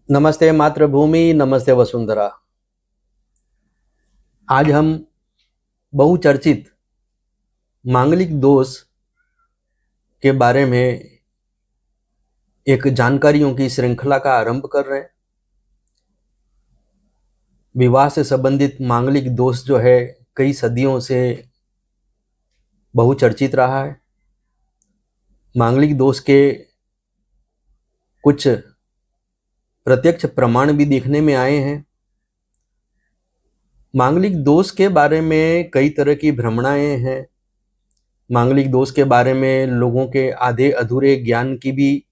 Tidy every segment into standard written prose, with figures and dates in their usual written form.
नमस्ते मातृभूमि, नमस्ते वसुंधरा। आज हम बहुचर्चित मांगलिक दोष के बारे में एक जानकारियों की श्रृंखला का आरंभ कर रहे हैं। विवाह से संबंधित मांगलिक दोष जो है कई सदियों से बहुचर्चित रहा है। मांगलिक दोष के कुछ प्रत्यक्ष प्रमाण भी देखने में आए हैं। मांगलिक दोष के बारे में कई तरह की भ्रमणाएं हैं। मांगलिक दोष के बारे में लोगों के आधे अधूरे ज्ञान की भी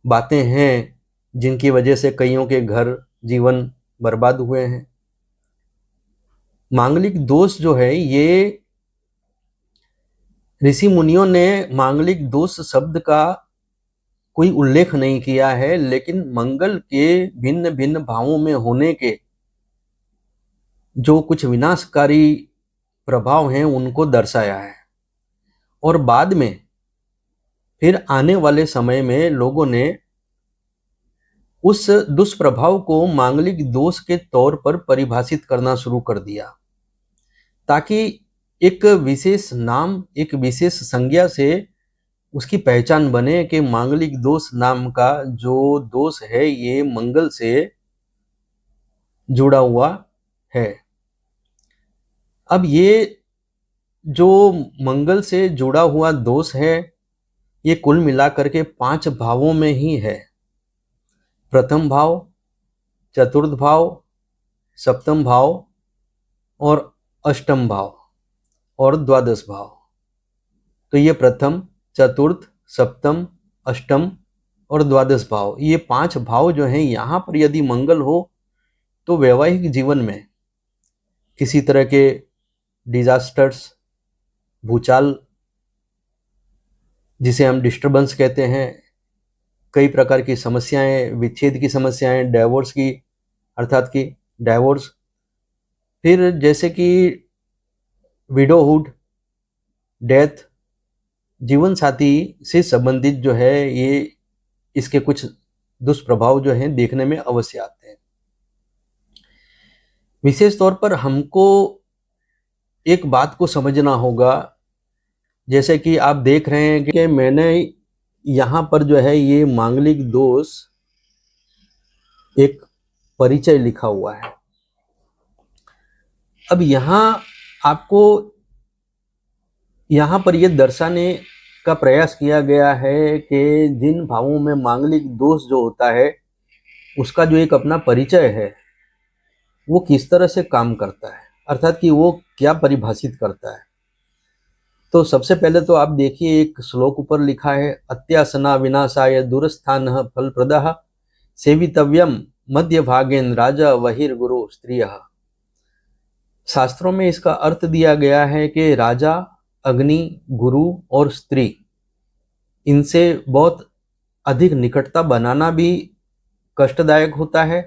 बातें हैं, जिनकी वजह से कईयों के घर जीवन बर्बाद हुए हैं। मांगलिक दोष जो है ये ऋषि मुनियों ने मांगलिक दोष शब्द का कोई उल्लेख नहीं किया है, लेकिन मंगल के भिन्न भिन्न भावों में होने के जो कुछ विनाशकारी प्रभाव हैं उनको दर्शाया है। और बाद में फिर आने वाले समय में लोगों ने उस दुष्प्रभाव को मांगलिक दोष के तौर पर परिभाषित करना शुरू कर दिया, ताकि एक विशेष नाम, एक विशेष संज्ञा से उसकी पहचान बने कि मांगलिक दोष नाम का जो दोष है ये मंगल से जुड़ा हुआ है। अब ये जो मंगल से जुड़ा हुआ दोष है ये कुल मिलाकर के 5 भावों में ही है। प्रथम भाव, चतुर्थ भाव, सप्तम भाव और अष्टम भाव और द्वादश भाव। तो ये प्रथम, चतुर्थ, सप्तम, अष्टम और द्वादश भाव, ये 5 भाव जो हैं यहाँ पर यदि मंगल हो तो वैवाहिक जीवन में किसी तरह के डिजास्टर्स, भूचाल जिसे हम डिस्टर्बेंस कहते हैं, कई प्रकार की समस्याएं, विच्छेद की समस्याएं, डाइवोर्स की अर्थात कि डाइवोर्स, फिर जैसे कि विडोहुड, डेथ, जीवन साथी से संबंधित जो है ये इसके कुछ दुष्प्रभाव जो हैं देखने में अवश्य आते हैं। विशेष तौर पर हमको एक बात को समझना होगा, जैसे कि आप देख रहे हैं कि मैंने यहाँ पर जो है ये मांगलिक दोष एक परिचय लिखा हुआ है। अब यहाँ पर यह दर्शाने का प्रयास किया गया है कि जिन भावों में मांगलिक दोष जो होता है उसका जो एक अपना परिचय है वो किस तरह से काम करता है, अर्थात कि वो क्या परिभाषित करता है। तो सबसे पहले तो आप देखिए, एक श्लोक ऊपर लिखा है, अत्यासना विनाशाय दूरस्थान फलप्रदः सेवितव्यम मध्य भागेन राजा वहिर्गुरु स्त्रियः। शास्त्रों में इसका अर्थ दिया गया है कि राजा, अग्नि, गुरु और स्त्री, इनसे बहुत अधिक निकटता बनाना भी कष्टदायक होता है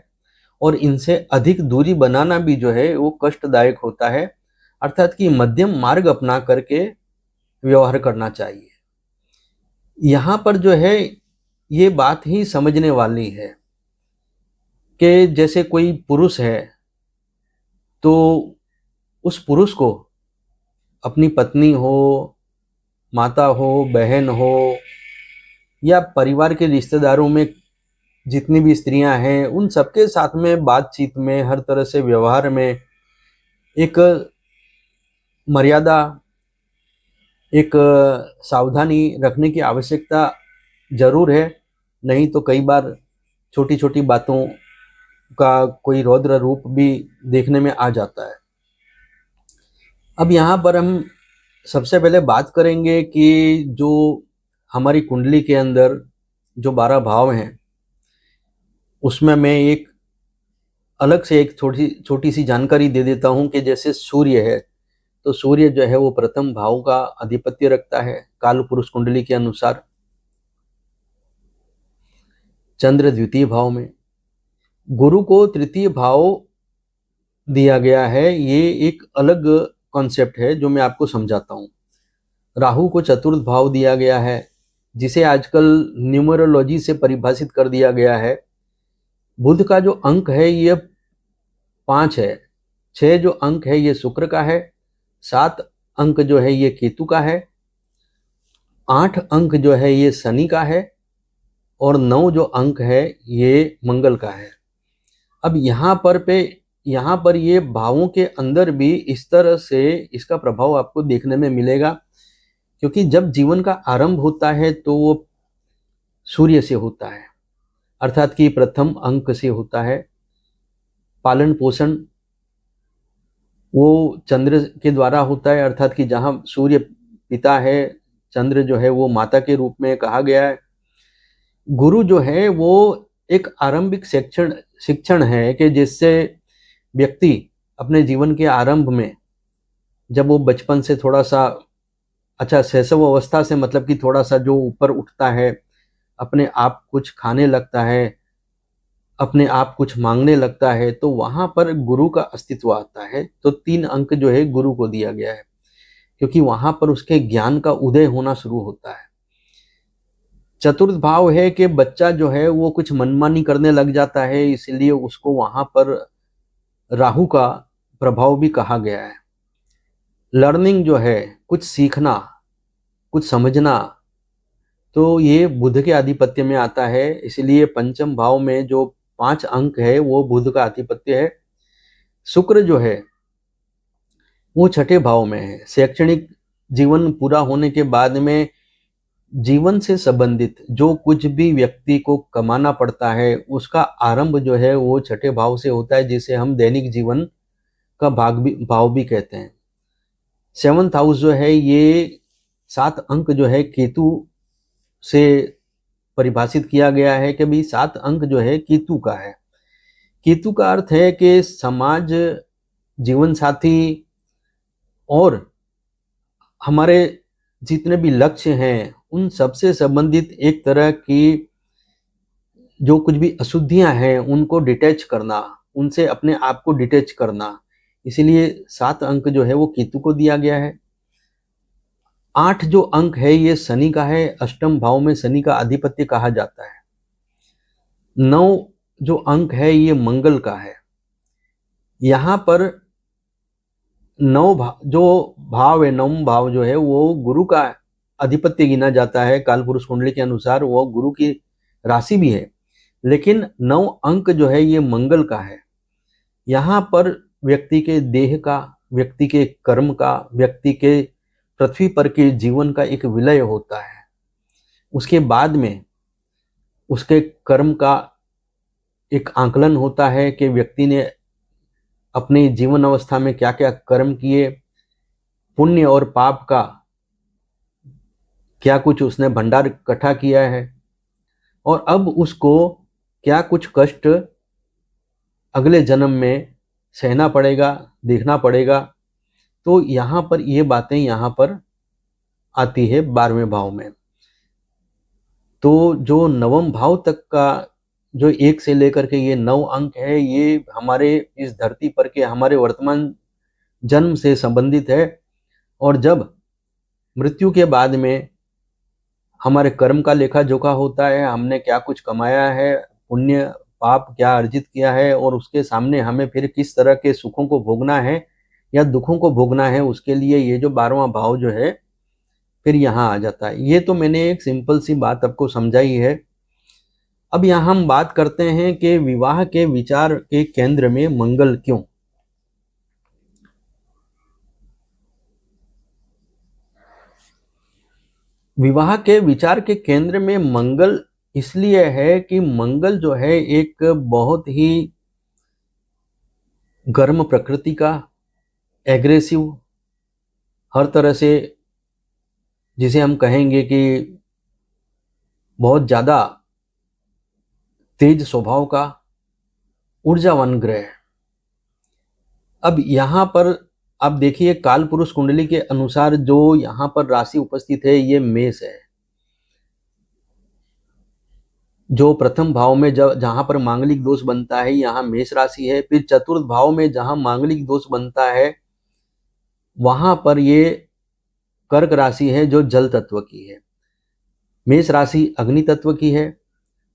और इनसे अधिक दूरी बनाना भी जो है वो कष्टदायक होता है। अर्थात कि मध्यम मार्ग अपना करके व्यवहार करना चाहिए। यहाँ पर जो है ये बात ही समझने वाली है कि जैसे कोई पुरुष है तो उस पुरुष को अपनी पत्नी हो, माता हो, बहन हो या परिवार के रिश्तेदारों में जितनी भी स्त्रियां हैं उन सबके साथ में बातचीत में, हर तरह से व्यवहार में एक मर्यादा, एक सावधानी रखने की आवश्यकता जरूर है। नहीं तो कई बार छोटी छोटी बातों का कोई रौद्र रूप भी देखने में आ जाता है। अब यहाँ पर हम सबसे पहले बात करेंगे कि जो हमारी कुंडली के अंदर जो 12 भाव हैं उसमें मैं एक अलग से एक छोटी सी जानकारी दे देता हूँ कि जैसे सूर्य है तो सूर्य जो है वो प्रथम भाव का आधिपत्य रखता है काल पुरुष कुंडली के अनुसार। चंद्र द्वितीय भाव में, गुरु को तृतीय भाव दिया गया है, ये एक अलग कॉन्सेप्ट है जो मैं आपको समझाता हूँ। राहु को चतुर्थ भाव दिया गया है, जिसे आजकल न्यूमरोलॉजी से परिभाषित कर दिया गया है बुध का जो अंक है ये 5 है, 6 जो अंक है ये शुक्र का है, 7 अंक जो है ये केतु का है, 8 अंक जो है ये शनि का है और 9 जो अंक है ये मंगल का है। अब यहाँ पर ये भावों के अंदर भी इस तरह से इसका प्रभाव आपको देखने में मिलेगा, क्योंकि जब जीवन का आरंभ होता है तो वो सूर्य से होता है, अर्थात कि प्रथम अंक से होता है। पालन पोषण वो चंद्र के द्वारा होता है, अर्थात कि जहाँ सूर्य पिता है, चंद्र जो है वो माता के रूप में कहा गया है। गुरु जो है वो एक आरंभिक शिक्षण है कि जिससे व्यक्ति अपने जीवन के आरंभ में, जब वो बचपन से थोड़ा सा शैशव अवस्था से मतलब कि थोड़ा सा जो ऊपर उठता है, अपने आप कुछ खाने लगता है, अपने आप कुछ मांगने लगता है, तो वहां पर गुरु का अस्तित्व आता है। तो 3 अंक जो है गुरु को दिया गया है, क्योंकि वहां पर उसके ज्ञान का उदय होना शुरू होता है। चतुर्थ भाव है कि बच्चा जो है वो कुछ मनमानी करने लग जाता है, इसलिए उसको वहां पर राहु का प्रभाव भी कहा गया है। लर्निंग जो है, कुछ सीखना, कुछ समझना, तो ये बुध के आधिपत्य में आता है, इसलिए पंचम भाव में जो 5 अंक है वो बुध का आधिपत्य है। शुक्र जो है वो छठे भाव में है। शैक्षणिक जीवन पूरा होने के बाद में जीवन से संबंधित जो कुछ भी व्यक्ति को कमाना पड़ता है उसका आरंभ जो है वो छठे भाव से होता है, जिसे हम दैनिक जीवन का भाव भी कहते हैं। 7th हाउस जो है ये 7 अंक जो है केतु से परिभाषित किया गया है कि भाई 7 अंक जो है केतु का है। केतु का अर्थ है कि समाज, जीवन साथी और हमारे जितने भी लक्ष्य हैं उन सबसे संबंधित एक तरह की जो कुछ भी अशुद्धियां हैं उनको डिटैच करना, उनसे अपने आप को डिटैच करना, इसीलिए 7 अंक जो है वो केतु को दिया गया है। 8 जो अंक है ये शनि का है, अष्टम भाव में शनि का आधिपत्य कहा जाता है। 9 जो अंक है ये मंगल का है। यहाँ पर 9 जो भाव है, 9वां भाव जो है वो गुरु का अधिपत्य गिना जाता है। कालपुरुष कुंडली के अनुसार वो गुरु की राशि भी है, लेकिन 9 अंक जो है ये मंगल का है। यहाँ पर व्यक्ति के देह का, व्यक्ति के कर्म का, व्यक्ति के पृथ्वी पर के जीवन का एक विलय होता है। उसके बाद में उसके कर्म का एक आंकलन होता है कि व्यक्ति ने अपनी जीवन अवस्था में क्या क्या कर्म किए, पुण्य और पाप का क्या कुछ उसने भंडार इकट्ठा किया है, और अब उसको क्या कुछ कष्ट अगले जन्म में सहना पड़ेगा, देखना पड़ेगा। तो यहाँ पर ये बातें यहाँ पर आती है 12वें भाव में। तो जो 9वें भाव तक का जो 1 से लेकर के ये 9 अंक है, ये हमारे इस धरती पर के हमारे वर्तमान जन्म से संबंधित है। और जब मृत्यु के बाद में हमारे कर्म का लेखा जोखा होता है, हमने क्या कुछ कमाया है, पुण्य पाप क्या अर्जित किया है, और उसके सामने हमें फिर किस तरह के सुखों को भोगना है या दुखों को भोगना है, उसके लिए ये जो 12वां भाव जो है फिर यहाँ आ जाता है। ये तो मैंने एक सिंपल सी बात आपको समझाई है। अब यहाँ हम बात करते हैं कि विवाह के विचार के केंद्र में मंगल क्यों। विवाह के विचार के केंद्र में मंगल इसलिए है कि मंगल जो है एक बहुत ही गर्म प्रकृति का, एग्रेसिव, हर तरह से जिसे हम कहेंगे कि बहुत ज़्यादा तेज स्वभाव का ऊर्जावान ग्रह है। अब यहाँ पर आप देखिए काल पुरुष कुंडली के अनुसार जो यहाँ पर राशि उपस्थित है ये मेष है, जो प्रथम भाव में जहाँ पर मांगलिक दोष बनता है यहाँ मेष राशि है। फिर चतुर्थ भाव में जहाँ मांगलिक दोष बनता है वहां पर ये कर्क राशि है जो जल तत्व की है। मेष राशि अग्नि तत्व की है,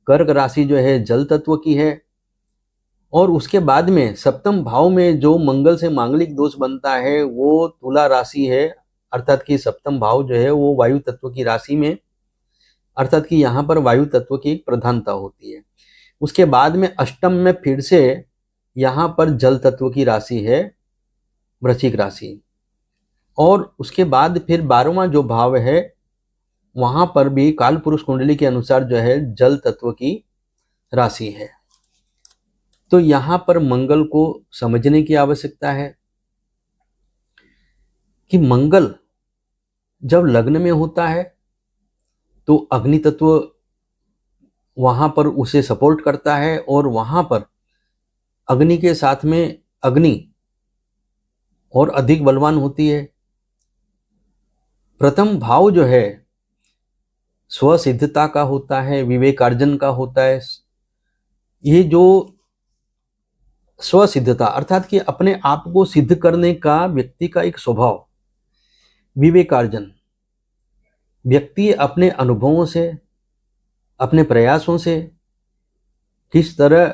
कर्क राशि जो है जल तत्व की है, और उसके बाद में सप्तम भाव में जो मंगल से मांगलिक दोष बनता है वो तुला राशि है, अर्थात कि सप्तम भाव जो है वो वायु तत्व की राशि में, अर्थात कि यहाँ पर वायु तत्व की एक प्रधानता होती है। उसके बाद में अष्टम में फिर से यहाँ पर जल तत्व की राशि है, वृश्चिक राशि। और उसके बाद फिर 12वां जो भाव है वहां पर भी काल पुरुष कुंडली के अनुसार जो है जल तत्व की राशि है। तो यहां पर मंगल को समझने की आवश्यकता है कि मंगल जब लग्न में होता है तो अग्नि तत्व वहां पर उसे सपोर्ट करता है, और वहां पर अग्नि के साथ में अग्नि और अधिक बलवान होती है। प्रथम भाव जो है स्वसिद्धता का होता है, विवेकार्जन का होता है। ये जो स्वसिद्धता अर्थात कि अपने आप को सिद्ध करने का व्यक्ति का एक स्वभाव, विवेकार्जन, व्यक्ति अपने अनुभवों से, अपने प्रयासों से किस तरह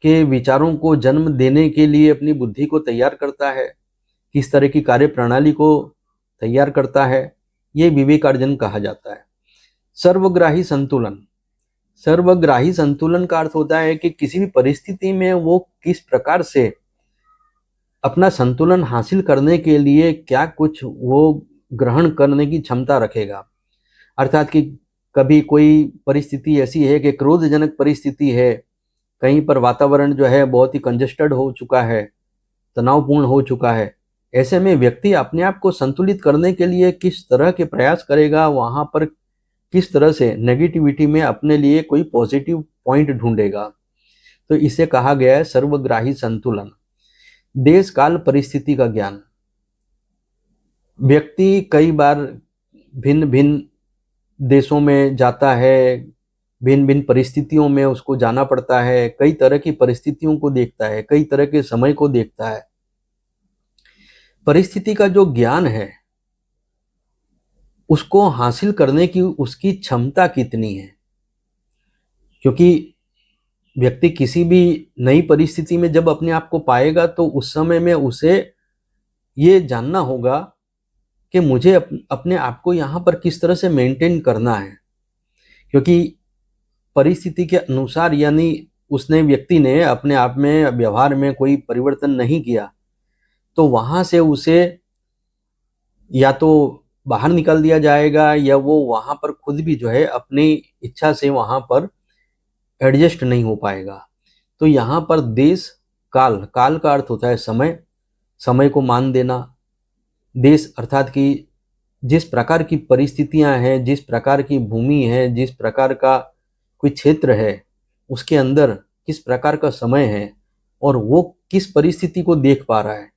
के विचारों को जन्म देने के लिए अपनी बुद्धि को तैयार करता है, किस तरह की कार्य प्रणाली को तैयार करता है, ये विवेकार्जन कहा जाता है। सर्वग्राही संतुलन, सर्वग्राही संतुलन का अर्थ होता है कि किसी भी परिस्थिति में वो किस प्रकार से अपना संतुलन हासिल करने के लिए क्या कुछ वो ग्रहण करने की क्षमता रखेगा। अर्थात कि कभी कोई परिस्थिति ऐसी है कि क्रोधजनक परिस्थिति है, कहीं पर वातावरण जो है बहुत ही कंजेस्टेड हो चुका है, तनावपूर्ण हो चुका है, ऐसे में व्यक्ति अपने आप को संतुलित करने के लिए किस तरह के प्रयास करेगा, वहां पर किस तरह से नेगेटिविटी में अपने लिए कोई पॉजिटिव पॉइंट ढूंढेगा। तो इसे कहा गया है सर्वग्राही संतुलन। देश काल परिस्थिति का ज्ञान, व्यक्ति कई बार भिन्न भिन्न देशों में जाता है, भिन्न भिन्न परिस्थितियों में उसको जाना पड़ता है, कई तरह की परिस्थितियों को देखता है, कई तरह के समय को देखता है। परिस्थिति का जो ज्ञान है उसको हासिल करने की उसकी क्षमता कितनी है, क्योंकि व्यक्ति किसी भी नई परिस्थिति में जब अपने आप को पाएगा तो उस समय में उसे ये जानना होगा कि मुझे अपने आप को यहाँ पर किस तरह से मेंटेन करना है, क्योंकि परिस्थिति के अनुसार यानी उसने व्यक्ति ने अपने आप में व्यवहार में कोई परिवर्तन नहीं किया तो वहां से उसे या तो बाहर निकाल दिया जाएगा या वो वहां पर खुद भी जो है अपनी इच्छा से वहां पर एडजस्ट नहीं हो पाएगा। तो यहाँ पर देश काल, काल का अर्थ होता है समय, समय को मान देना। देश अर्थात कि जिस प्रकार की परिस्थितियां हैं, जिस प्रकार की भूमि है, जिस प्रकार का कोई क्षेत्र है, उसके अंदर किस प्रकार का समय है और वो किस परिस्थिति को देख पा रहा है,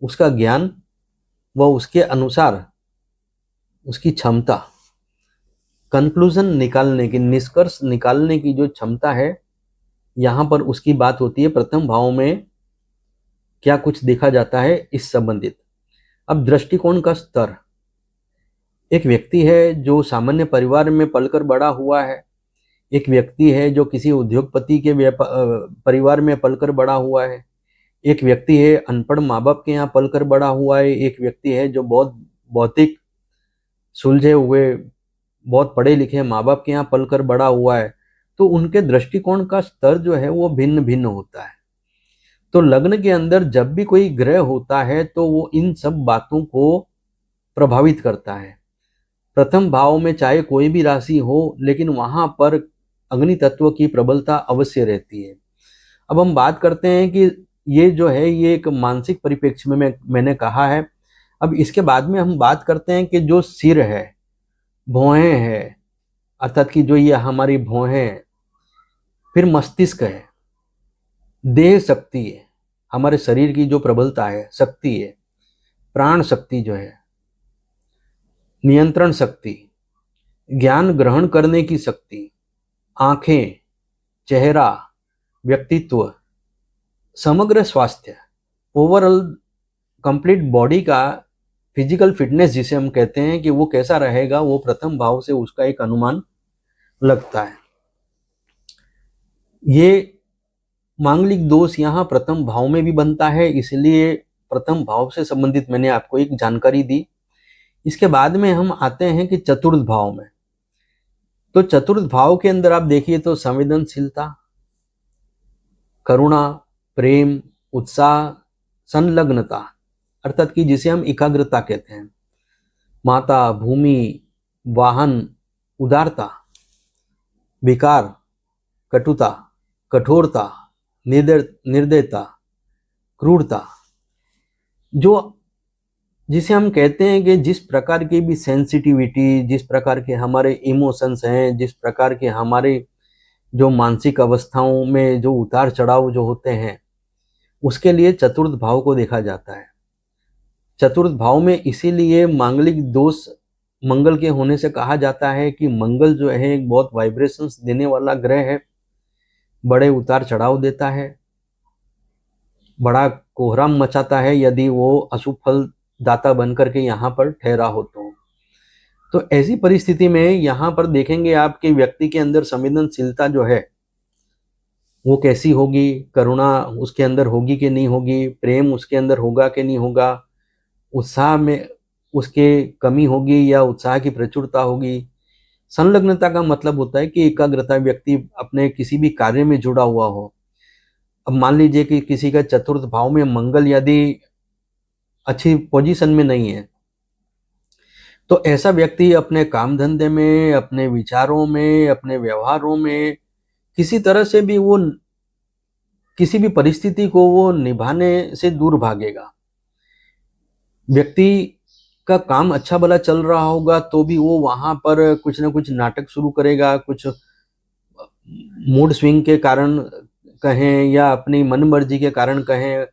उसका ज्ञान व उसके अनुसार उसकी क्षमता, कंक्लूजन निकालने की, निष्कर्ष निकालने की जो क्षमता है, यहाँ पर उसकी बात होती है। प्रथम भाव में क्या कुछ देखा जाता है इस संबंधित। अब दृष्टिकोण का स्तर, एक व्यक्ति है जो सामान्य परिवार में पलकर बड़ा हुआ है, एक व्यक्ति है जो किसी उद्योगपति के परिवार में पलकर बड़ा हुआ है, एक व्यक्ति है अनपढ़ माँ बाप के यहाँ पलकर बड़ा हुआ है, एक व्यक्ति है जो बहुत भौतिक सुलझे हुए बहुत पढ़े लिखे माँ बाप के यहाँ पलकर बड़ा हुआ है। तो उनके दृष्टिकोण का स्तर जो है वो भिन्न भिन्न होता है। तो लग्न के अंदर जब भी कोई ग्रह होता है तो वो इन सब बातों को प्रभावित करता है। प्रथम भाव में चाहे कोई भी राशि हो, लेकिन वहां पर अग्नि तत्व की प्रबलता अवश्य रहती है। अब हम बात करते हैं कि ये जो है ये एक मानसिक परिप्रेक्ष्य में मैंने कहा है। अब इसके बाद में हम बात करते हैं कि जो सिर है, भौहें है, अर्थात कि जो ये हमारी भौहें हैं, फिर मस्तिष्क है, देह शक्ति है, हमारे शरीर की जो प्रबलता है, शक्ति है, प्राण शक्ति जो है, नियंत्रण शक्ति, ज्ञान ग्रहण करने की शक्ति, आंखें, चेहरा, व्यक्तित्व, समग्र स्वास्थ्य, ओवरऑल कंप्लीट बॉडी का फिजिकल फिटनेस जिसे हम कहते हैं कि वो कैसा रहेगा, वो प्रथम भाव से उसका एक अनुमान लगता है। ये मांगलिक दोष यहाँ प्रथम भाव में भी बनता है, इसलिए प्रथम भाव से संबंधित मैंने आपको एक जानकारी दी। इसके बाद में हम आते हैं कि चतुर्थ भाव में। तो चतुर्थ भाव के अंदर आप देखिए तो संवेदनशीलता, करुणा, प्रेम, उत्साह, संलग्नता, अर्थात कि जिसे हम एकाग्रता कहते हैं, माता, भूमि, वाहन, उदारता, विकार, कटुता, कठोरता, निर्दयता, क्रूरता, जो जिसे हम कहते हैं कि जिस प्रकार की भी सेंसिटिविटी, जिस प्रकार के हमारे इमोशंस हैं, जिस प्रकार के हमारे जो मानसिक अवस्थाओं में जो उतार चढ़ाव जो होते हैं, उसके लिए चतुर्थ भाव को देखा जाता है। चतुर्थ भाव में इसीलिए मांगलिक दोष मंगल के होने से कहा जाता है कि मंगल जो है एक बहुत वाइब्रेशंस देने वाला ग्रह है, बड़े उतार चढ़ाव देता है, बड़ा कोहराम मचाता है यदि वो अशुभ फल दाता बनकर के यहाँ पर ठहरा हो तो ऐसी परिस्थिति में यहाँ पर देखेंगे आप कि व्यक्ति के अंदर संवेदनशीलता जो है वो कैसी होगी, करुणा उसके अंदर होगी कि नहीं होगी, प्रेम उसके अंदर होगा कि नहीं होगा, उत्साह में उसके कमी होगी या उत्साह की प्रचुरता होगी। संलग्नता का मतलब होता है कि एकाग्रता, व्यक्ति अपने किसी भी कार्य में जुड़ा हुआ हो। अब मान लीजिए कि किसी का चतुर्थ भाव में मंगल यदि अच्छी पोजीशन में नहीं है तो ऐसा व्यक्ति अपने काम धंधे में, अपने विचारों में, अपने व्यवहारों में किसी तरह से भी वो किसी भी परिस्थिति को वो निभाने से दूर भागेगा। व्यक्ति का काम अच्छा भला चल रहा होगा तो भी वो वहां पर कुछ ना कुछ नाटक शुरू करेगा, कुछ मूड स्विंग के कारण कहें या अपनी मन मर्जी के कारण कहें,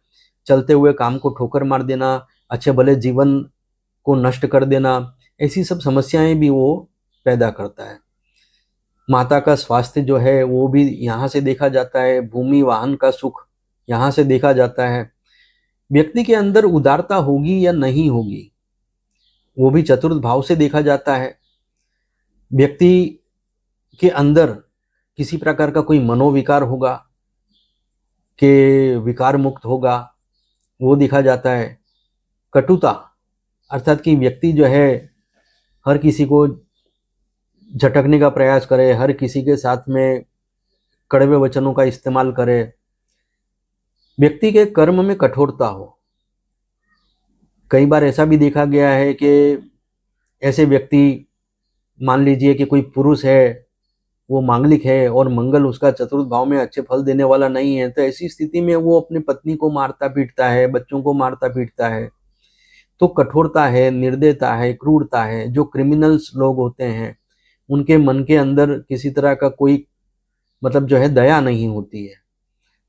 चलते हुए काम को ठोकर मार देना, अच्छे भले जीवन को नष्ट कर देना, ऐसी सब समस्याएं भी वो पैदा करता है। माता का स्वास्थ्य जो है वो भी यहाँ से देखा जाता है, भूमि वाहन का सुख यहाँ से देखा जाता है। व्यक्ति के अंदर उदारता होगी या नहीं होगी वो भी चतुर्थ भाव से देखा जाता है। व्यक्ति के अंदर किसी प्रकार का कोई मनोविकार होगा कि विकार मुक्त होगा, वो देखा जाता है। कटुता अर्थात कि व्यक्ति जो है हर किसी को झटकने का प्रयास करे, हर किसी के साथ में कड़वे वचनों का इस्तेमाल करे। व्यक्ति के कर्म में कठोरता हो। कई बार ऐसा भी देखा गया है कि ऐसे व्यक्ति, मान लीजिए कि कोई पुरुष है, वो मांगलिक है और मंगल उसका चतुर्थ भाव में अच्छे फल देने वाला नहीं है, तो ऐसी स्थिति में वो अपनी पत्नी को मारता पीटता है, बच्चों को मारता पीटता है। तो कठोरता है, निर्दयता है, क्रूरता है। जो क्रिमिनल्स लोग होते हैं उनके मन के अंदर किसी तरह का कोई मतलब जो है दया नहीं होती है।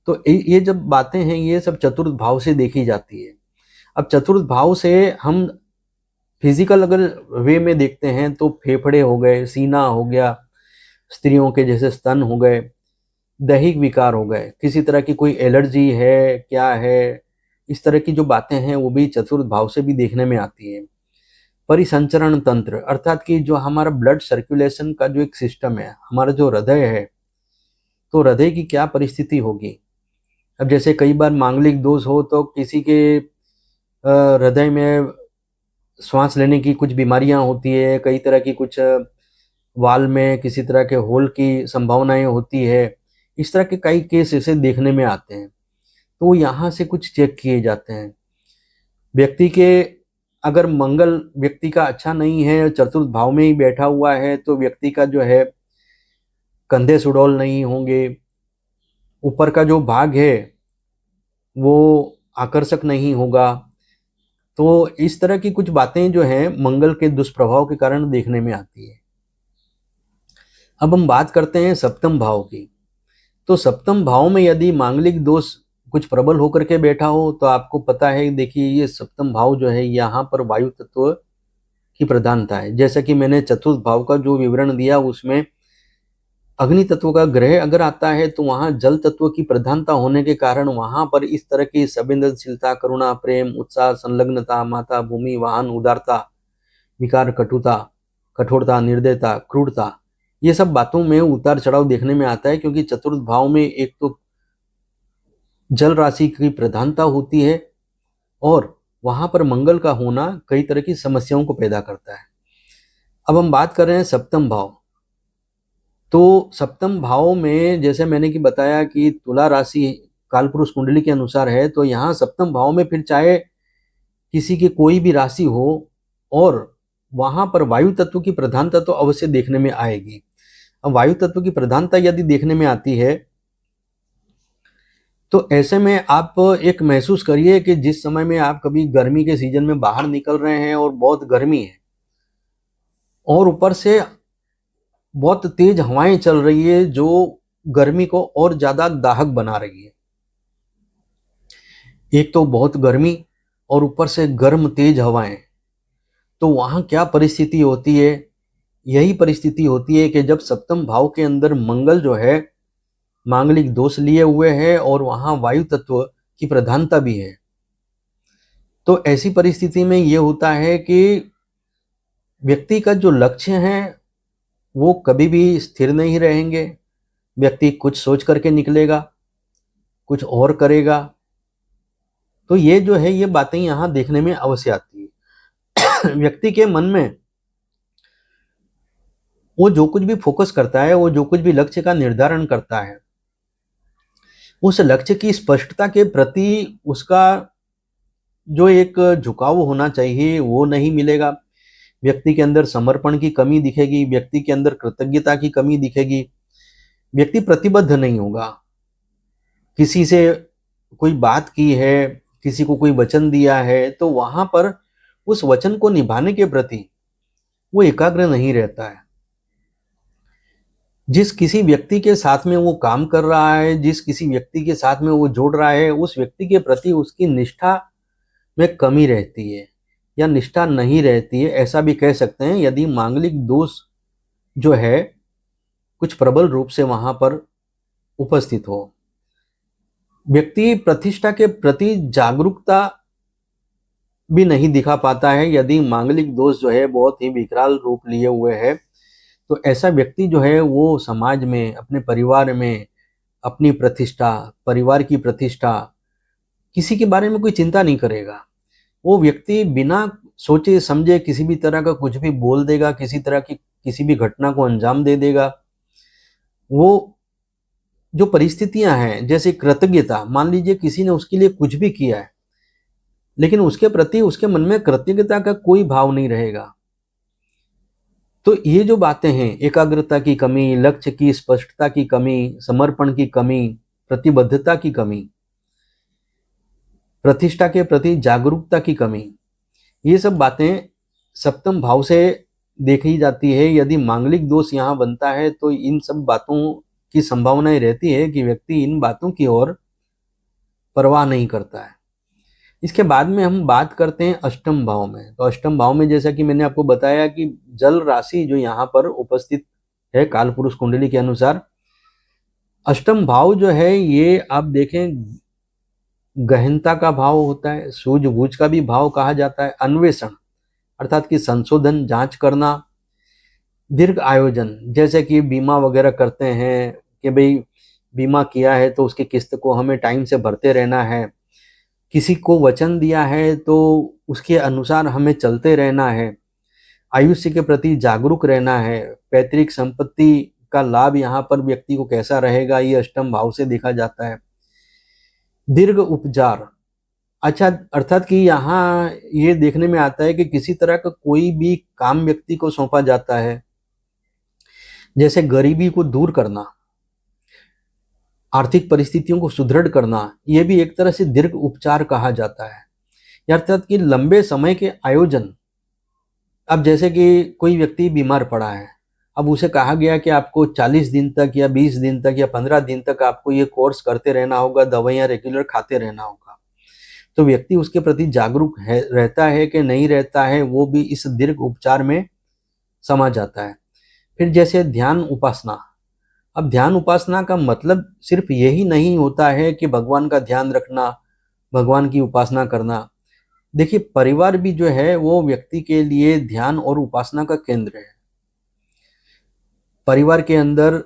तो ये जब बातें हैं ये सब चतुर्थ भाव से देखी जाती है। अब चतुर्थ भाव से हम फिजिकल अगर वे में देखते हैं तो फेफड़े हो गए, सीना हो गया, स्त्रियों के जैसे स्तन हो गए, दैहिक विकार हो गए, किसी तरह की कोई एलर्जी है क्या है, इस तरह की जो बातें हैं वो भी चतुर्थ भाव से भी देखने में आती है। परिसंचरण तंत्र अर्थात कि जो हमारा ब्लड सर्कुलेशन का जो एक सिस्टम है, हमारा जो हृदय है, तो हृदय की क्या परिस्थिति होगी। अब जैसे कई बार मांगलिक दोष हो तो किसी के हृदय में श्वास लेने की कुछ बीमारियां होती है, कई तरह की कुछ वाल में किसी तरह के होल की संभावनाएं होती है। इस तरह के कई केस ऐसे देखने में आते हैं, तो यहाँ से कुछ चेक किए जाते हैं। व्यक्ति के अगर मंगल व्यक्ति का अच्छा नहीं है, चतुर्थ भाव में ही बैठा हुआ है, तो व्यक्ति का जो है कंधे सुडौल नहीं होंगे, ऊपर का जो भाग है वो आकर्षक नहीं होगा। तो इस तरह की कुछ बातें जो हैं मंगल के दुष्प्रभाव के कारण देखने में आती है। अब हम बात करते हैं सप्तम भाव की। तो सप्तम भाव में यदि मांगलिक दोष कुछ प्रबल होकर के बैठा हो तो आपको पता है, देखिए ये सप्तम भाव जो है यहाँ पर वायु तत्व की प्रधानता है। जैसा कि मैंने चतुर्थ भाव का जो विवरण दिया उसमें अग्नि तत्व का ग्रह अगर आता है तो वहां जल तत्व की प्रधानता होने के कारण वहां पर इस तरह की संवेदनशीलता, करुणा, प्रेम, उत्साह, संलग्नता, माता, भूमि, वाहन, उदारता, विकार, कटुता, कठोरता, निर्दयता, क्रूरता, ये सब बातों में उतार चढ़ाव देखने में आता है। क्योंकि चतुर्थ भाव में एक तो जल राशि की प्रधानता होती है और वहां पर मंगल का होना कई तरह की समस्याओं को पैदा करता है। अब हम बात कर रहे हैं सप्तम भाव। तो सप्तम भाव में जैसे मैंने कि बताया कि तुला राशि कालपुरुष कुंडली के अनुसार है, तो यहाँ सप्तम भाव में फिर चाहे किसी की कोई भी राशि हो और वहां पर वायु तत्व की प्रधानता तो अवश्य देखने में आएगी। अब वायु तत्व की प्रधानता यदि देखने में आती है तो ऐसे में आप एक महसूस करिए कि जिस समय में आप कभी गर्मी के सीजन में बाहर निकल रहे हैं और बहुत गर्मी है और ऊपर से बहुत तेज हवाएं चल रही है जो गर्मी को और ज्यादा दाहक बना रही है। एक तो बहुत गर्मी और ऊपर से गर्म तेज हवाएं, तो वहां क्या परिस्थिति होती है? यही परिस्थिति होती है कि जब सप्तम भाव के अंदर मंगल जो है मांगलिक दोष लिए हुए है और वहां वायु तत्व की प्रधानता भी है, तो ऐसी परिस्थिति में यह होता है कि व्यक्ति का जो लक्ष्य है वो कभी भी स्थिर नहीं रहेंगे। व्यक्ति कुछ सोच करके निकलेगा, कुछ और करेगा। तो ये जो है ये बातें यहां देखने में अवश्य आती है। व्यक्ति के मन में वो जो कुछ भी फोकस करता है, वो जो कुछ भी लक्ष्य का निर्धारण करता है, उस लक्ष्य की स्पष्टता के प्रति उसका जो एक झुकाव होना चाहिए वो नहीं मिलेगा। व्यक्ति के अंदर समर्पण की कमी दिखेगी, व्यक्ति के अंदर कृतज्ञता की कमी दिखेगी, व्यक्ति प्रतिबद्ध नहीं होगा। किसी से कोई बात की है, किसी को कोई वचन दिया है, तो वहां पर उस वचन को निभाने के प्रति वो एकाग्र नहीं रहता है। जिस किसी व्यक्ति के साथ में वो काम कर रहा है, जिस किसी व्यक्ति के साथ में वो जोड़ रहा है, उस व्यक्ति के प्रति उसकी निष्ठा में कमी रहती है या निष्ठा नहीं रहती है, ऐसा भी कह सकते हैं, यदि मांगलिक दोष जो है कुछ प्रबल रूप से वहां पर उपस्थित हो। व्यक्ति प्रतिष्ठा के प्रति जागरूकता भी नहीं दिखा पाता है यदि मांगलिक दोष जो है बहुत ही विकराल रूप लिए हुए है। तो ऐसा व्यक्ति जो है वो समाज में, अपने परिवार में अपनी प्रतिष्ठा, परिवार की प्रतिष्ठा, किसी के बारे में कोई चिंता नहीं करेगा। वो व्यक्ति बिना सोचे समझे किसी भी तरह का कुछ भी बोल देगा, किसी तरह की किसी भी घटना को अंजाम दे देगा। वो जो परिस्थितियां हैं, जैसे कृतज्ञता, मान लीजिए किसी ने उसके लिए कुछ भी किया है लेकिन उसके प्रति उसके मन में कृतज्ञता का कोई भाव नहीं रहेगा। तो ये जो बातें हैं, एकाग्रता की कमी, लक्ष्य की स्पष्टता की कमी, समर्पण की कमी, प्रतिबद्धता की कमी, प्रतिष्ठा के प्रति जागरूकता की कमी, ये सब बातें सप्तम भाव से देखी जाती है। यदि मांगलिक दोष यहाँ बनता है तो इन सब बातों की संभावनाएं रहती है कि व्यक्ति इन बातों की ओर परवाह नहीं करता है। इसके बाद में हम बात करते हैं अष्टम भाव में। तो अष्टम भाव में जैसा कि मैंने आपको बताया कि जल राशि जो यहाँ पर उपस्थित है कालपुरुष कुंडली के अनुसार, अष्टम भाव जो है ये आप देखें गहनता का भाव होता है, सूझबूझ का भी भाव कहा जाता है, अन्वेषण अर्थात कि संशोधन, जांच करना, दीर्घ आयोजन, जैसे कि बीमा वगैरह करते हैं कि भाई बीमा किया है तो उसकी किस्त को हमें टाइम से भरते रहना है, किसी को वचन दिया है तो उसके अनुसार हमें चलते रहना है, आयुष्य के प्रति जागरूक रहना है, पैतृक संपत्ति का लाभ यहाँ पर व्यक्ति को कैसा रहेगा ये अष्टम भाव से देखा जाता है। दीर्घ उपचार, अच्छा, अर्थात कि यहाँ ये देखने में आता है कि किसी तरह का कोई भी काम व्यक्ति को सौंपा जाता है, जैसे गरीबी को दूर करना, आर्थिक परिस्थितियों को सुदृढ़ करना, यह भी एक तरह से दीर्घ उपचार कहा जाता है, अर्थात कि लंबे समय के आयोजन। अब जैसे कि कोई व्यक्ति बीमार पड़ा है, अब उसे कहा गया कि आपको 40 दिन तक या 20 दिन तक या 15 दिन तक आपको ये कोर्स करते रहना होगा, दवाइयाँ रेगुलर खाते रहना होगा। तो व्यक्ति उसके प्रति जागरूक है, रहता है कि नहीं रहता है, वो भी इस दीर्घ उपचार में समा जाता है। फिर जैसे ध्यान उपासना, अब ध्यान उपासना का मतलब सिर्फ यही नहीं होता है कि भगवान का ध्यान रखना, भगवान की उपासना करना। देखिए, परिवार भी जो है वो व्यक्ति के लिए ध्यान और उपासना का केंद्र है। परिवार के अंदर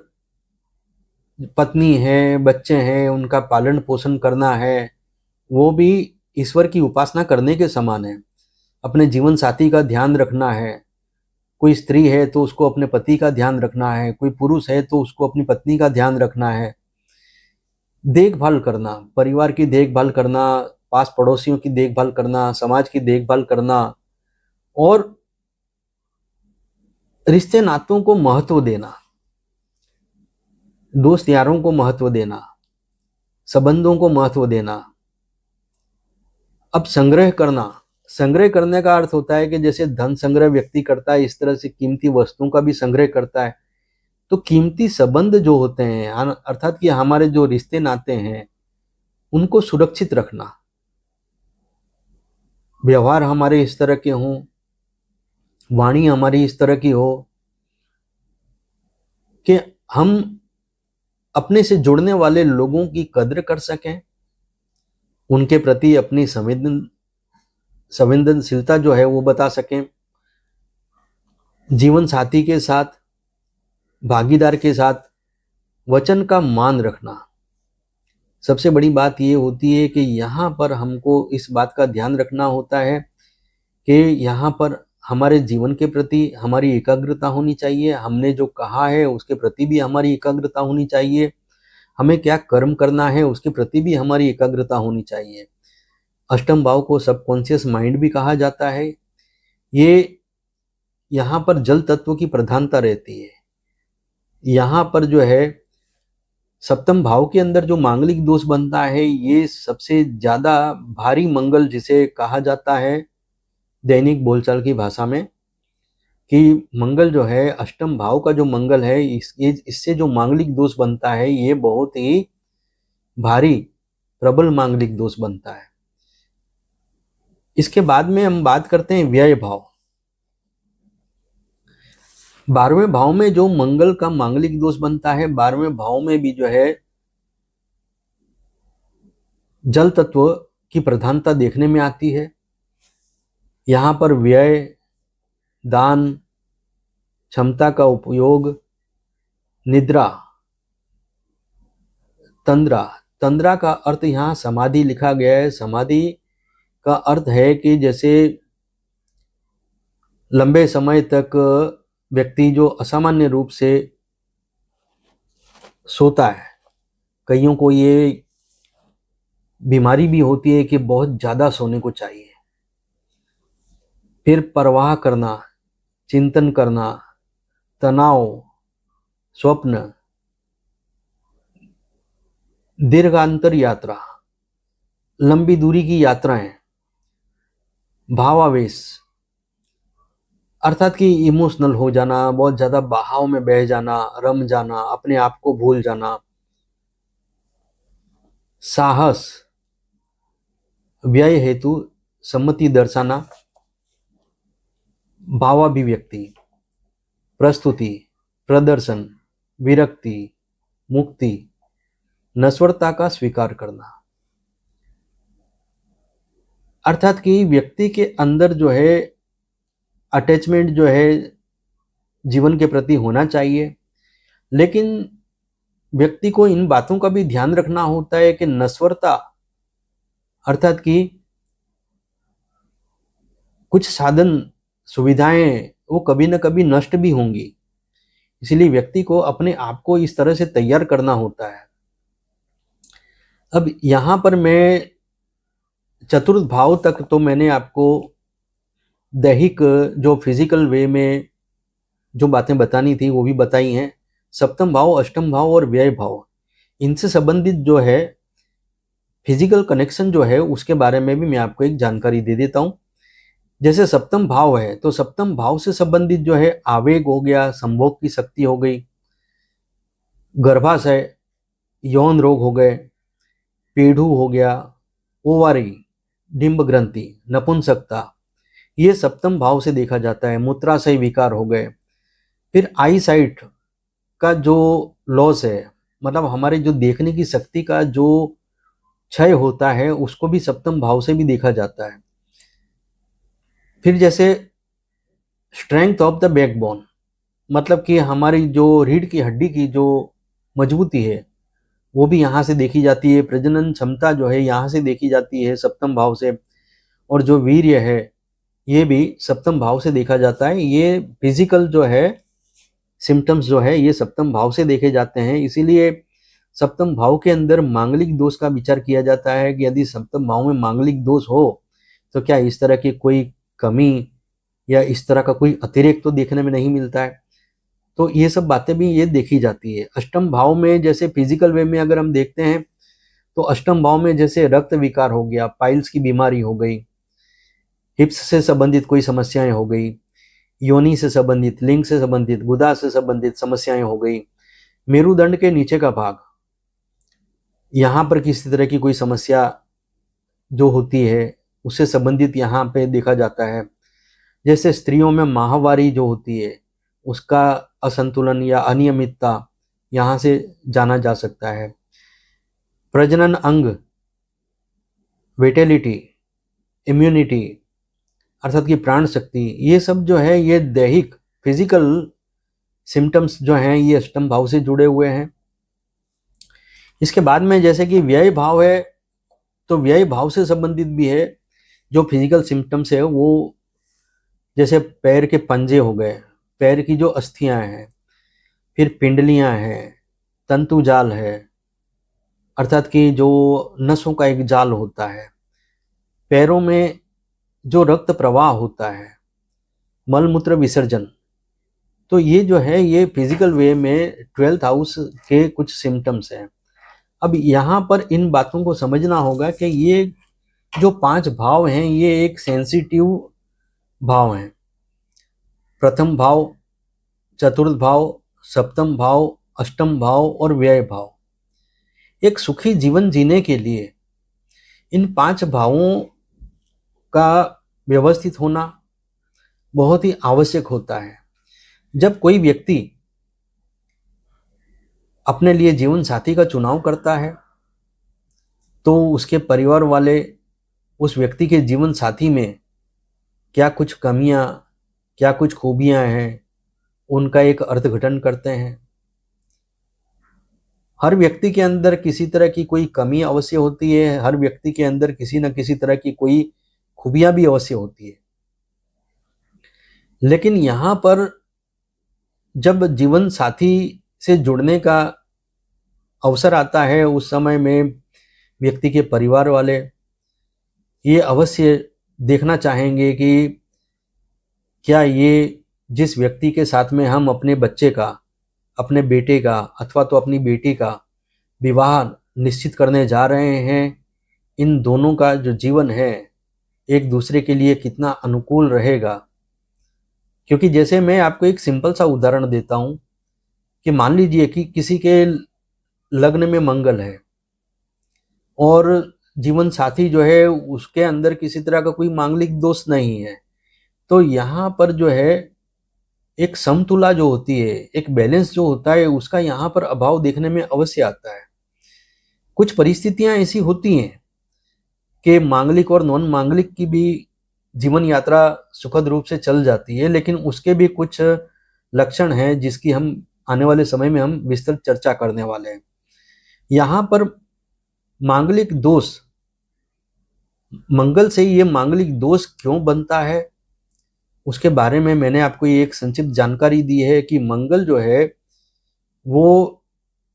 पत्नी है, बच्चे हैं, उनका पालन पोषण करना है, वो भी ईश्वर की उपासना करने के समान है। अपने जीवन साथी का ध्यान रखना है, कोई स्त्री है तो उसको अपने पति का ध्यान रखना है, कोई पुरुष है तो उसको अपनी पत्नी का ध्यान रखना है। देखभाल करना, परिवार की देखभाल करना, पास पड़ोसियों की देखभाल करना, समाज की देखभाल करना और रिश्ते नातों को महत्व देना, दोस्त यारों को महत्व देना, संबंधों को महत्व देना। अब संग्रह करना, संग्रह करने का अर्थ होता है कि जैसे धन संग्रह व्यक्ति करता है, इस तरह से कीमती वस्तुओं का भी संग्रह करता है। तो कीमती संबंध जो होते हैं, अर्थात कि हमारे जो रिश्ते नाते हैं, उनको सुरक्षित रखना। व्यवहार हमारे इस तरह के हों, वाणी हमारी इस तरह की हो कि हम अपने से जुड़ने वाले लोगों की कद्र कर सकें, उनके प्रति अपनी संवेदनशीलता जो है वो बता सकें। जीवन साथी के साथ, भागीदार के साथ वचन का मान रखना। सबसे बड़ी बात ये होती है कि यहाँ पर हमको इस बात का ध्यान रखना होता है कि यहाँ पर हमारे जीवन के प्रति हमारी एकाग्रता होनी चाहिए, हमने जो कहा है उसके प्रति भी हमारी एकाग्रता होनी चाहिए, हमें क्या कर्म करना है उसके प्रति भी हमारी एकाग्रता होनी चाहिए। अष्टम भाव को सबकॉन्शियस माइंड भी कहा जाता है। ये यहाँ पर जल तत्व की प्रधानता रहती है। यहाँ पर जो है सप्तम भाव के अंदर जो मांगलिक दोष बनता है, ये सबसे ज्यादा भारी मंगल जिसे कहा जाता है दैनिक बोलचाल की भाषा में, कि मंगल जो है, अष्टम भाव का जो मंगल है, इससे जो मांगलिक दोष बनता है ये बहुत ही भारी प्रबल मांगलिक दोष बनता है। इसके बाद में हम बात करते हैं व्यय भाव। 12वें भाव में जो मंगल का मांगलिक दोष बनता है, 12वें भाव में भी जो है जल तत्व की प्रधानता देखने में आती है। यहाँ पर व्यय, दान, क्षमता का उपयोग, निद्रा, तंद्रा, तंद्रा का अर्थ यहाँ समाधि लिखा गया है। समाधि का अर्थ है कि जैसे लंबे समय तक व्यक्ति जो असामान्य रूप से सोता है, कईयों को ये बीमारी भी होती है कि बहुत ज्यादा सोने को चाहिए। फिर परवाह करना, चिंतन करना, तनाव, स्वप्न, दीर्घांतर यात्रा, लंबी दूरी की यात्राएं, भावावेश, अर्थात कि इमोशनल हो जाना, बहुत ज्यादा बहाव में बह जाना, रम जाना, अपने आप को भूल जाना, साहस, व्यय हेतु सम्मति दर्शाना, भावाभिव्यक्ति, प्रस्तुति, प्रदर्शन, विरक्ति, मुक्ति, नश्वरता का स्वीकार करना। अर्थात कि व्यक्ति के अंदर जो है अटैचमेंट जो है जीवन के प्रति होना चाहिए, लेकिन व्यक्ति को इन बातों का भी ध्यान रखना होता है कि नश्वरता, अर्थात कि कुछ साधन सुविधाएं वो कभी न कभी नष्ट भी होंगी, इसलिए व्यक्ति को अपने आप को इस तरह से तैयार करना होता है। अब यहाँ पर मैं चतुर्थ भाव तक तो मैंने आपको दैहिक जो फिजिकल वे में जो बातें बतानी थी वो भी बताई हैं। सप्तम भाव, अष्टम भाव और व्यय भाव, इनसे संबंधित जो है फिजिकल कनेक्शन जो है उसके बारे में भी मैं आपको एक जानकारी दे देता हूं। जैसे सप्तम भाव है तो सप्तम भाव से संबंधित जो है आवेग हो गया, संभोग की शक्ति हो गई, गर्भाशय, यौन रोग हो गए, पेड़ू हो गया, ओवारी, डिंब ग्रंथि, नपुंसकता, ये सप्तम भाव से देखा जाता है। मूत्राशय विकार हो गए। फिर आई साइट का जो लॉस है, मतलब हमारे जो देखने की शक्ति का जो क्षय होता है, उसको भी सप्तम भाव से भी देखा जाता है। फिर जैसे स्ट्रेंथ ऑफ द बैकबोन, मतलब कि हमारी जो रीढ़ की हड्डी की जो मजबूती है वो भी यहाँ से देखी जाती है। प्रजनन क्षमता जो है यहाँ से देखी जाती है सप्तम भाव से, और जो वीर्य है ये भी सप्तम भाव से देखा जाता है। ये फिजिकल जो है सिम्टम्स जो है ये सप्तम भाव से देखे जाते हैं। इसीलिए सप्तम भाव के अंदर मांगलिक दोष का विचार किया जाता है कि यदि सप्तम भाव में मांगलिक दोष हो तो क्या इस तरह की कोई कमी या इस तरह का कोई अतिरेक तो देखने में नहीं मिलता है। तो ये सब बातें भी ये देखी जाती है। अष्टम भाव में जैसे फिजिकल वे में अगर हम देखते हैं तो अष्टम भाव में जैसे रक्त विकार हो गया, पाइल्स की बीमारी हो गई, हिप्स से संबंधित कोई समस्याएं हो गई, योनि से संबंधित, लिंग से संबंधित, गुदा से संबंधित समस्याएं हो गई, मेरुदंड के नीचे का भाग यहाँ पर किसी तरह की कोई समस्या जो होती है उससे संबंधित यहाँ पे देखा जाता है। जैसे स्त्रियों में माहवारी जो होती है उसका असंतुलन या अनियमितता यहाँ से जाना जा सकता है। प्रजनन अंग, विटेलिटी, इम्यूनिटी अर्थात की प्राण शक्ति, ये सब जो है ये दैहिक फिजिकल सिम्टम्स जो हैं ये अष्टम भाव से जुड़े हुए हैं। इसके बाद में जैसे कि व्यय भाव है तो व्यय भाव से संबंधित भी है जो फिजिकल सिम्टम्स है। वो जैसे पैर के पंजे हो गए, पैर की जो अस्थियां हैं, फिर पिंडलियां हैं, तंतु जाल है अर्थात कि जो नसों का एक जाल होता है, पैरों में जो रक्त प्रवाह होता है, मलमूत्र विसर्जन, तो ये जो है ये फिजिकल वे में 12th हाउस के कुछ सिम्टम्स हैं। अब यहाँ पर इन बातों को समझना होगा कि ये जो 5 भाव हैं ये एक सेंसिटिव भाव हैं। प्रथम भाव, चतुर्थ भाव, सप्तम भाव, अष्टम भाव और व्यय भाव। एक सुखी जीवन जीने के लिए इन 5 भावों का व्यवस्थित होना बहुत ही आवश्यक होता है। जब कोई व्यक्ति अपने लिए जीवन साथी का चुनाव करता है तो उसके परिवार वाले उस व्यक्ति के जीवन साथी में क्या कुछ कमियां, क्या कुछ खूबियां हैं, उनका एक अर्थघटन करते हैं। हर व्यक्ति के अंदर किसी तरह की कोई कमी अवश्य होती है, हर व्यक्ति के अंदर किसी न किसी तरह की कोई खूबियां भी अवश्य होती है। लेकिन यहाँ पर जब जीवन साथी से जुड़ने का अवसर आता है उस समय में व्यक्ति के परिवार वाले ये अवश्य देखना चाहेंगे कि क्या ये जिस व्यक्ति के साथ में हम अपने बच्चे का, अपने बेटे का अथवा तो अपनी बेटी का विवाह निश्चित करने जा रहे हैं, इन दोनों का जो जीवन है एक दूसरे के लिए कितना अनुकूल रहेगा। क्योंकि जैसे मैं आपको एक सिंपल सा उदाहरण देता हूं कि मान लीजिए कि किसी के लग्न में मंगल है और जीवन साथी जो है उसके अंदर किसी तरह का कोई मांगलिक दोष नहीं है, तो यहाँ पर जो है एक समतुला जो होती है, एक बैलेंस जो होता है उसका यहाँ पर अभाव देखने में अवश्य आता है। कुछ परिस्थितियां ऐसी होती हैं कि मांगलिक और नॉन मांगलिक की भी जीवन यात्रा सुखद रूप से चल जाती है, लेकिन उसके भी कुछ लक्षण हैं जिसकी हम आने वाले समय में हम विस्तृत चर्चा करने वाले हैं। यहाँ पर मांगलिक दोष, मंगल से ये मांगलिक दोष क्यों बनता है उसके बारे में मैंने आपको ये एक संक्षिप्त जानकारी दी है कि मंगल जो है वो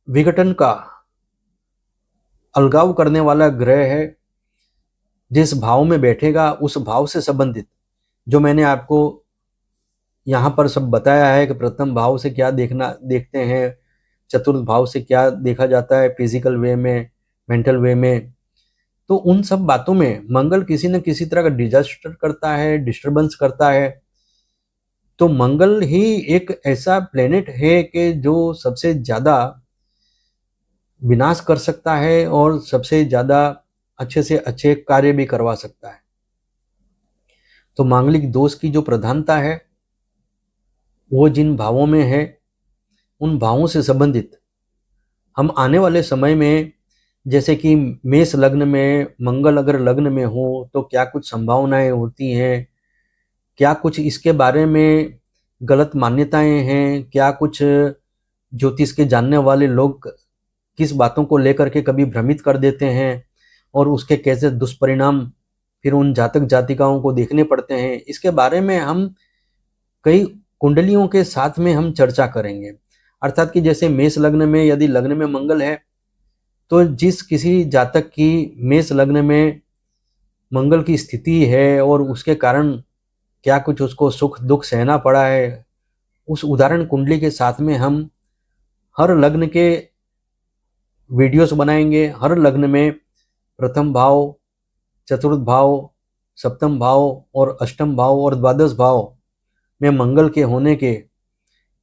विघटन का, अलगाव करने वाला ग्रह है। जिस भाव में बैठेगा उस भाव से संबंधित जो मैंने आपको यहाँ पर सब बताया है कि प्रथम भाव से क्या देखते हैं, चतुर्थ भाव से क्या देखा जाता है फिजिकल वे में, मेंटल वे में, तो उन सब बातों में मंगल किसी न किसी तरह का डिजास्टर करता है, डिस्टरबेंस करता है। तो मंगल ही एक ऐसा प्लेनेट है कि जो सबसे ज्यादा विनाश कर सकता है और सबसे ज्यादा अच्छे से अच्छे कार्य भी करवा सकता है। तो मांगलिक दोष की जो प्रधानता है वो जिन भावों में है उन भावों से संबंधित हम आने वाले समय में, जैसे कि मेष लग्न में मंगल अगर लग्न में हो तो क्या कुछ संभावनाएं होती हैं, क्या कुछ इसके बारे में गलत मान्यताएं हैं, क्या कुछ ज्योतिष के जानने वाले लोग किस बातों को लेकर के कभी भ्रमित कर देते हैं और उसके कैसे दुष्परिणाम फिर उन जातक जातिकाओं को देखने पड़ते हैं, इसके बारे में हम कई कुंडलियों के साथ में हम चर्चा करेंगे। अर्थात कि जैसे मेष लग्न में यदि लग्न में मंगल है, तो जिस किसी जातक की मेष लग्न में मंगल की स्थिति है और उसके कारण क्या कुछ उसको सुख दुख सहना पड़ा है, उस उदाहरण कुंडली के साथ में हम हर लग्न के वीडियोस बनाएंगे। हर लग्न में प्रथम भाव, चतुर्थ भाव, सप्तम भाव और अष्टम भाव और द्वादश भाव में मंगल के होने के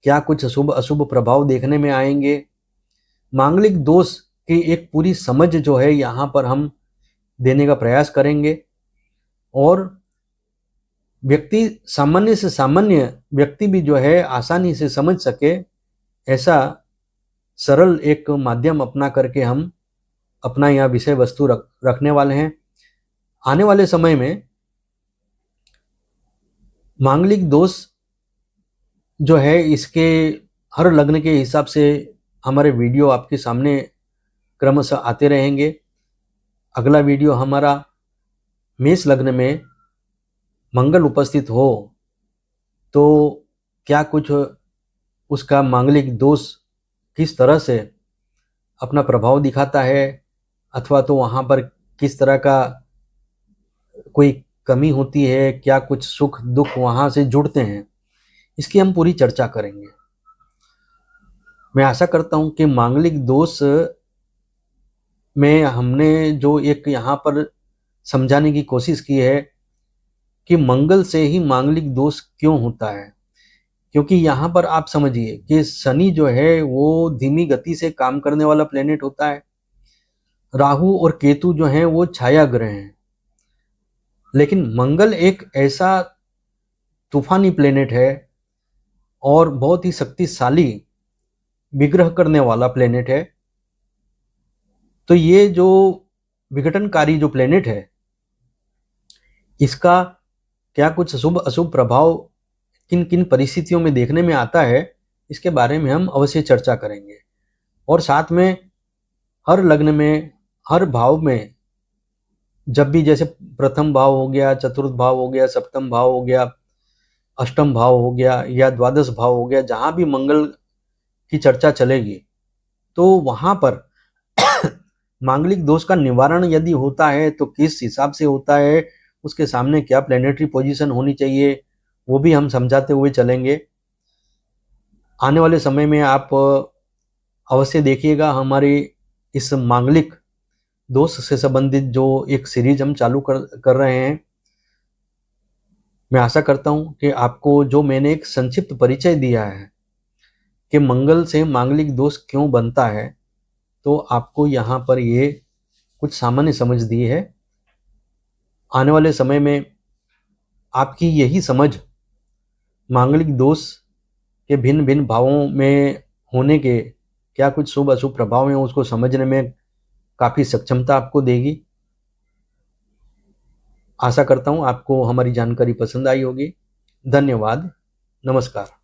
क्या कुछ शुभ अशुभ प्रभाव देखने में आएंगे। मांगलिक दोष की एक पूरी समझ जो है यहाँ पर हम देने का प्रयास करेंगे और व्यक्ति सामान्य से सामान्य व्यक्ति भी जो है आसानी से समझ सके, ऐसा सरल एक माध्यम अपना करके हम अपना यहाँ विषय वस्तु रखने वाले हैं। आने वाले समय में मांगलिक दोष जो है इसके हर लग्न के हिसाब से हमारे वीडियो आपके सामने क्रमशः आते रहेंगे। अगला वीडियो हमारा मेष लग्न में मंगल उपस्थित हो तो क्या कुछ उसका मांगलिक दोष किस तरह से अपना प्रभाव दिखाता है, अथवा तो वहाँ पर किस तरह का कोई कमी होती है, क्या कुछ सुख दुख वहाँ से जुड़ते हैं, इसकी हम पूरी चर्चा करेंगे। मैं आशा करता हूँ कि मांगलिक दोष में हमने जो एक यहाँ पर समझाने की कोशिश की है कि मंगल से ही मांगलिक दोष क्यों होता है। क्योंकि यहाँ पर आप समझिए कि शनि जो है वो धीमी गति से काम करने वाला प्लेनेट होता है, राहु और केतु जो हैं वो छाया ग्रह हैं, लेकिन मंगल एक ऐसा तूफानी प्लेनेट है और बहुत ही शक्तिशाली विग्रह करने वाला प्लेनेट है। तो ये जो विघटनकारी जो प्लेनेट है, इसका क्या कुछ शुभ अशुभ प्रभाव किन किन परिस्थितियों में देखने में आता है, इसके बारे में हम अवश्य चर्चा करेंगे। और साथ में हर लग्न में हर भाव में जब भी जैसे प्रथम भाव हो गया, चतुर्थ भाव हो गया, सप्तम भाव हो गया, अष्टम भाव हो गया या द्वादश भाव हो गया, जहाँ भी मंगल की चर्चा चलेगी तो वहाँ पर मांगलिक दोष का निवारण यदि होता है तो किस हिसाब से होता है, उसके सामने क्या प्लेनेटरी पोजीशन होनी चाहिए, वो भी हम समझाते हुए चलेंगे। आने वाले समय में आप अवश्य देखिएगा हमारी इस मांगलिक दोष से संबंधित जो एक सीरीज हम चालू कर रहे हैं। मैं आशा करता हूं कि आपको जो मैंने एक संक्षिप्त परिचय दिया है कि मंगल से मांगलिक दोष क्यों बनता है, तो आपको यहाँ पर ये कुछ सामान्य समझ दी है। आने वाले समय में आपकी यही समझ मांगलिक दोष के भिन्न भिन्न भावों में होने के क्या कुछ शुभ अशुभ प्रभाव हैं उसको समझने में काफ़ी सक्षमता आपको देगी। आशा करता हूँ आपको हमारी जानकारी पसंद आई होगी। धन्यवाद। नमस्कार।